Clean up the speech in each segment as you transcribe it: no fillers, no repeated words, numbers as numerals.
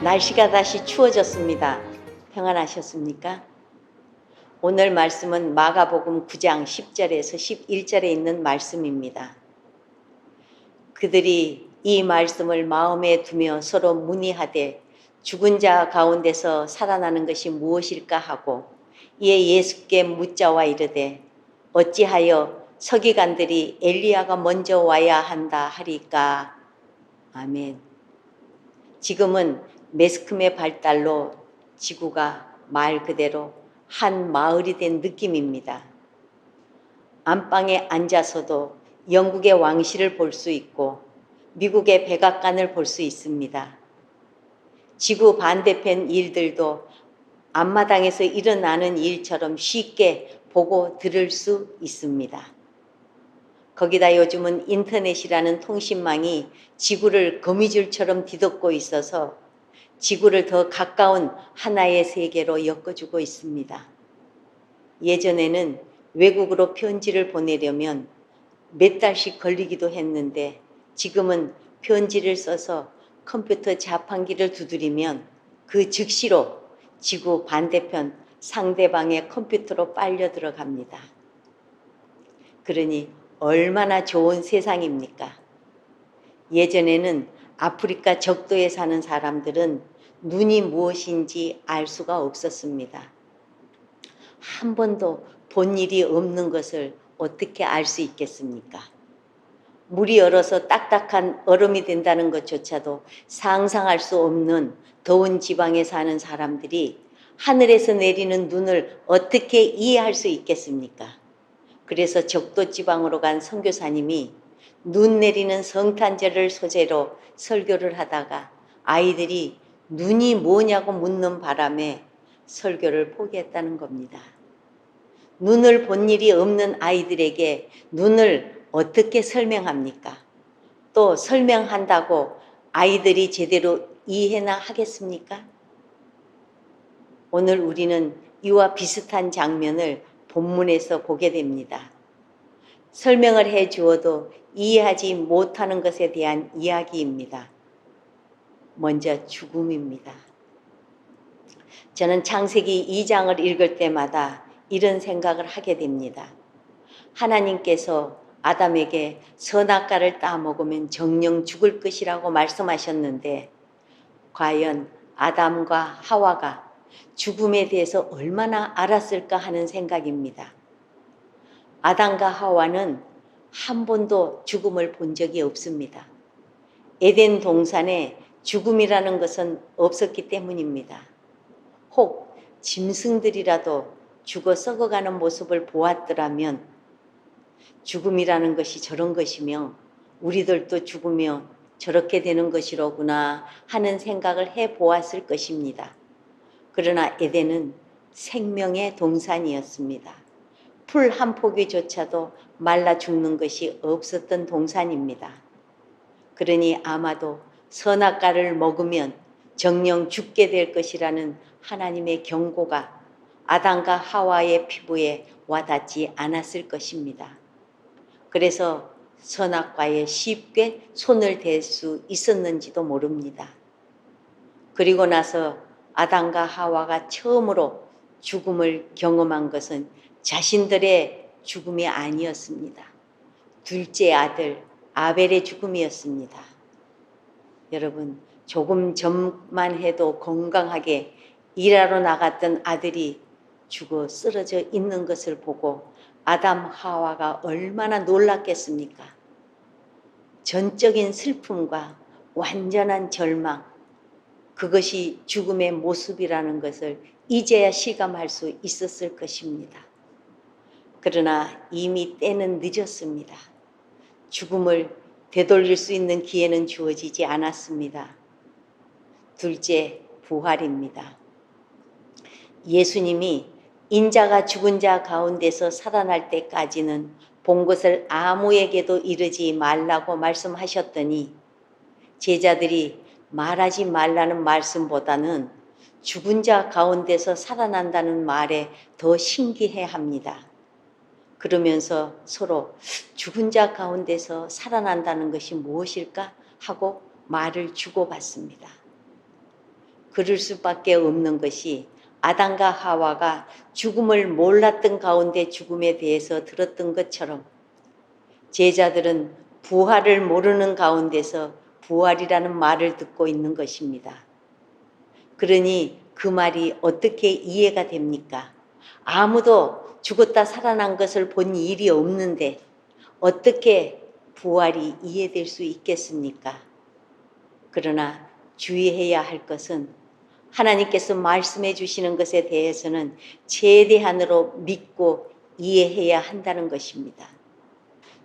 날씨가 다시 추워졌습니다. 평안하셨습니까? 오늘 말씀은 마가복음 9장 10절에서 11절에 있는 말씀입니다. 그들이 이 말씀을 마음에 두며 서로 문의하되 죽은 자 가운데서 살아나는 것이 무엇일까 하고 이에 예수께 묻자와 이르되 어찌하여 서기관들이 엘리야가 먼저 와야 한다 하리까. 아멘. 지금은 매스컴의 발달로 지구가 말 그대로 한 마을이 된 느낌입니다. 안방에 앉아서도 영국의 왕실을 볼 수 있고 미국의 백악관을 볼 수 있습니다. 지구 반대편 일들도 앞마당에서 일어나는 일처럼 쉽게 보고 들을 수 있습니다. 거기다 요즘은 인터넷이라는 통신망이 지구를 거미줄처럼 뒤덮고 있어서 지구를 더 가까운 하나의 세계로 엮어주고 있습니다. 예전에는 외국으로 편지를 보내려면 몇 달씩 걸리기도 했는데 지금은 편지를 써서 컴퓨터 자판기를 두드리면 그 즉시로 지구 반대편 상대방의 컴퓨터로 빨려 들어갑니다. 그러니 얼마나 좋은 세상입니까? 예전에는 아프리카 적도에 사는 사람들은 눈이 무엇인지 알 수가 없었습니다. 한 번도 본 일이 없는 것을 어떻게 알 수 있겠습니까? 물이 얼어서 딱딱한 얼음이 된다는 것조차도 상상할 수 없는 더운 지방에 사는 사람들이 하늘에서 내리는 눈을 어떻게 이해할 수 있겠습니까? 그래서 적도 지방으로 간 선교사님이 눈 내리는 성탄절을 소재로 설교를 하다가 아이들이 눈이 뭐냐고 묻는 바람에 설교를 포기했다는 겁니다. 눈을 본 일이 없는 아이들에게 눈을 어떻게 설명합니까? 또 설명한다고 아이들이 제대로 이해나 하겠습니까? 오늘 우리는 이와 비슷한 장면을 본문에서 보게 됩니다. 설명을 해 주어도 이해하지 못하는 것에 대한 이야기입니다. 먼저 죽음입니다. 저는 창세기 2장을 읽을 때마다 이런 생각을 하게 됩니다. 하나님께서 아담에게 선악과를 따먹으면 정녕 죽을 것이라고 말씀하셨는데 과연 아담과 하와가 죽음에 대해서 얼마나 알았을까 하는 생각입니다. 아담과 하와는 한 번도 죽음을 본 적이 없습니다. 에덴 동산에 죽음이라는 것은 없었기 때문입니다. 혹 짐승들이라도 죽어 썩어가는 모습을 보았더라면 죽음이라는 것이 저런 것이며 우리들도 죽으며 저렇게 되는 것이로구나 하는 생각을 해보았을 것입니다. 그러나 에덴은 생명의 동산이었습니다. 풀 한 포기조차도 말라 죽는 것이 없었던 동산입니다. 그러니 아마도 선악과를 먹으면 정녕 죽게 될 것이라는 하나님의 경고가 아담과 하와의 피부에 와닿지 않았을 것입니다. 그래서 선악과에 쉽게 손을 댈 수 있었는지도 모릅니다. 그리고 나서 아담과 하와가 처음으로 죽음을 경험한 것은 자신들의 죽음이 아니었습니다. 둘째 아들 아벨의 죽음이었습니다. 여러분, 조금 전만 해도 건강하게 일하러 나갔던 아들이 죽어 쓰러져 있는 것을 보고 아담 하와가 얼마나 놀랐겠습니까? 전적인 슬픔과 완전한 절망, 그것이 죽음의 모습이라는 것을 이제야 실감할 수 있었을 것입니다. 그러나 이미 때는 늦었습니다. 죽음을 되돌릴 수 있는 기회는 주어지지 않았습니다. 둘째, 부활입니다. 예수님이 인자가 죽은 자 가운데서 살아날 때까지는 본 것을 아무에게도 이르지 말라고 말씀하셨더니 제자들이 말하지 말라는 말씀보다는 죽은 자 가운데서 살아난다는 말에 더 신기해 합니다. 그러면서 서로 죽은 자 가운데서 살아난다는 것이 무엇일까 하고 말을 주고받습니다. 그럴 수밖에 없는 것이 아담과 하와가 죽음을 몰랐던 가운데 죽음에 대해서 들었던 것처럼 제자들은 부활을 모르는 가운데서 부활이라는 말을 듣고 있는 것입니다. 그러니 그 말이 어떻게 이해가 됩니까? 아무도 죽었다 살아난 것을 본 일이 없는데 어떻게 부활이 이해될 수 있겠습니까? 그러나 주의해야 할 것은 하나님께서 말씀해 주시는 것에 대해서는 최대한으로 믿고 이해해야 한다는 것입니다.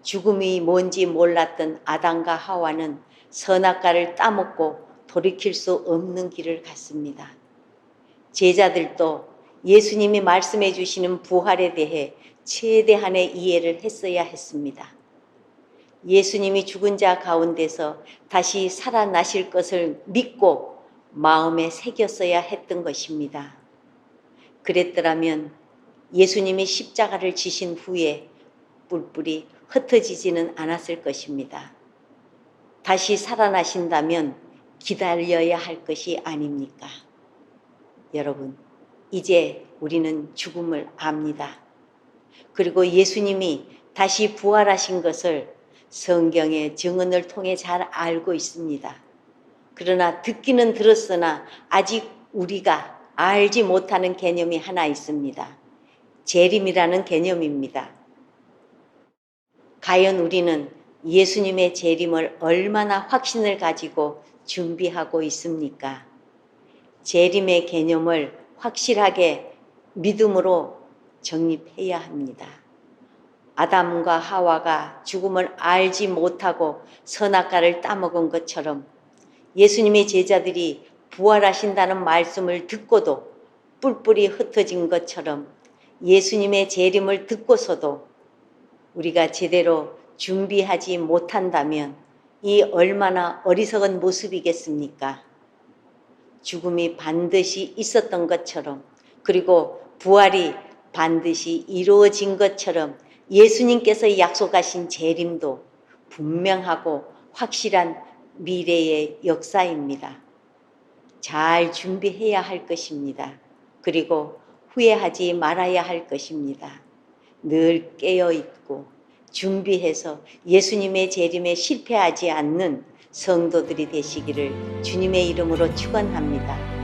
죽음이 뭔지 몰랐던 아담과 하와는 선악과를 따먹고 돌이킬 수 없는 길을 갔습니다. 제자들도 예수님이 말씀해 주시는 부활에 대해 최대한의 이해를 했어야 했습니다. 예수님이 죽은 자 가운데서 다시 살아나실 것을 믿고 마음에 새겼어야 했던 것입니다. 그랬더라면 예수님이 십자가를 지신 후에 뿔뿔이 흩어지지는 않았을 것입니다. 다시 살아나신다면 기다려야 할 것이 아닙니까? 여러분, 이제 우리는 죽음을 압니다. 그리고 예수님이 다시 부활하신 것을 성경의 증언을 통해 잘 알고 있습니다. 그러나 듣기는 들었으나 아직 우리가 알지 못하는 개념이 하나 있습니다. 재림이라는 개념입니다. 과연 우리는 예수님의 재림을 얼마나 확신을 가지고 준비하고 있습니까? 재림의 개념을 확실하게 믿음으로 정립해야 합니다. 아담과 하와가 죽음을 알지 못하고 선악과를 따먹은 것처럼 예수님의 제자들이 부활하신다는 말씀을 듣고도 뿔뿔이 흩어진 것처럼 예수님의 재림을 듣고서도 우리가 제대로 준비하지 못한다면 이 얼마나 어리석은 모습이겠습니까? 죽음이 반드시 있었던 것처럼 그리고 부활이 반드시 이루어진 것처럼 예수님께서 약속하신 재림도 분명하고 확실한 미래의 역사입니다. 잘 준비해야 할 것입니다. 그리고 후회하지 말아야 할 것입니다. 늘 깨어있고 준비해서 예수님의 재림에 실패하지 않는 성도들이 되시기를 주님의 이름으로 축원합니다.